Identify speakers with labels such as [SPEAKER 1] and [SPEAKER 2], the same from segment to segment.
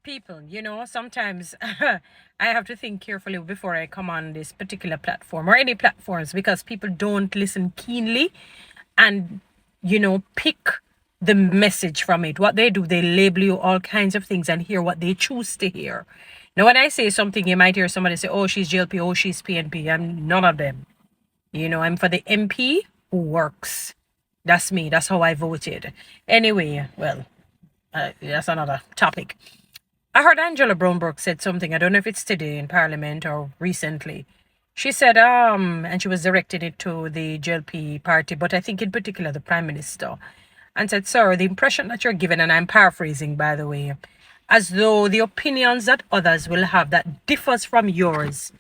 [SPEAKER 1] People, sometimes I have to think carefully before I come on this particular platform or any platforms, because people don't listen keenly and, pick the message from it. What they do, they label you all kinds of things and hear what they choose to hear. Now, when I say something, you might hear somebody say, oh, she's GLP, oh, she's PNP. I'm none of them. I'm for the MP who works. That's me. That's how I voted. Anyway, well, that's another topic. I heard Angela Brown-Burke said something. I don't know if it's today in Parliament or recently. She said, and she was directing it to the JLP party, but I think in particular the Prime Minister, and said, sir, the impression that you're given, and I'm paraphrasing, by the way, as though the opinions that others will have that differs from yours,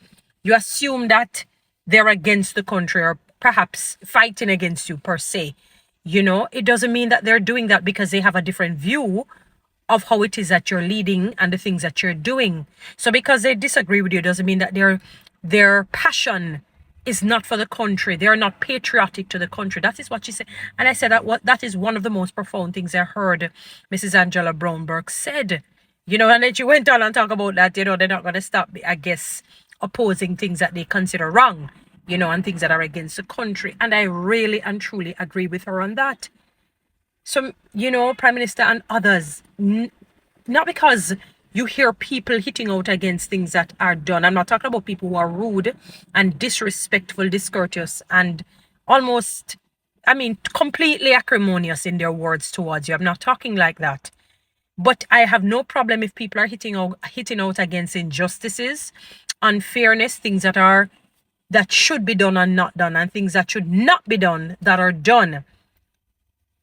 [SPEAKER 1] you assume that they're against the country or perhaps fighting against you per se. It doesn't mean that they're doing that because they have a different view of how it is that you're leading and the things that you're doing. So because they disagree with you doesn't mean that their passion is not for the country. They're not patriotic to the country. That is what she said. And I said that is one of the most profound things I heard Mrs. Angela Brown-Burke said. And then she went on and talked about that, they're not going to stop, I guess, opposing things that they consider wrong, and things that are against the country. And I really and truly agree with her on that. So, Prime Minister and others, not because you hear people hitting out against things that are done. I'm not talking about people who are rude and disrespectful, discourteous, and almost, completely acrimonious in their words towards you. I'm not talking like that. But I have no problem if people are hitting out against injustices, unfairness, things that should be done and not done, and things that should not be done that are done.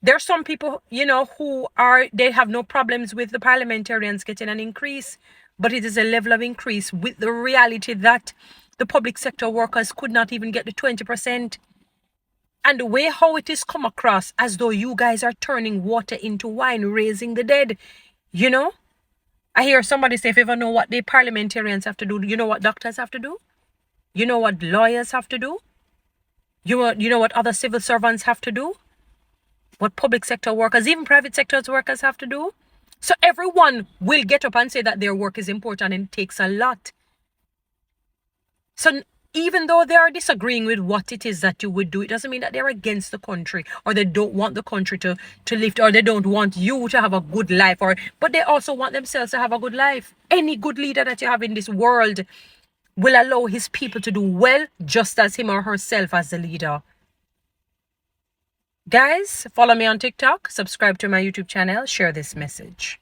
[SPEAKER 1] There are some people, they have no problems with the parliamentarians getting an increase, but it is a level of increase with the reality that the public sector workers could not even get the 20%. And the way how it is come across as though you guys are turning water into wine, raising the dead, I hear somebody say, if you ever know what the parliamentarians have to do, you know what doctors have to do? You know what lawyers have to do? You know what other civil servants have to do? What public sector workers, even private sector workers have to do? So everyone will get up and say that their work is important and it takes a lot. So even though they are disagreeing with what it is that you would do, it doesn't mean that they're against the country or they don't want the country to lift, or they don't want you to have a good life, but they also want themselves to have a good life. Any good leader that you have in this world will allow his people to do well, just as him or herself as the leader. Guys, follow me on TikTok, subscribe to my YouTube channel, share this message.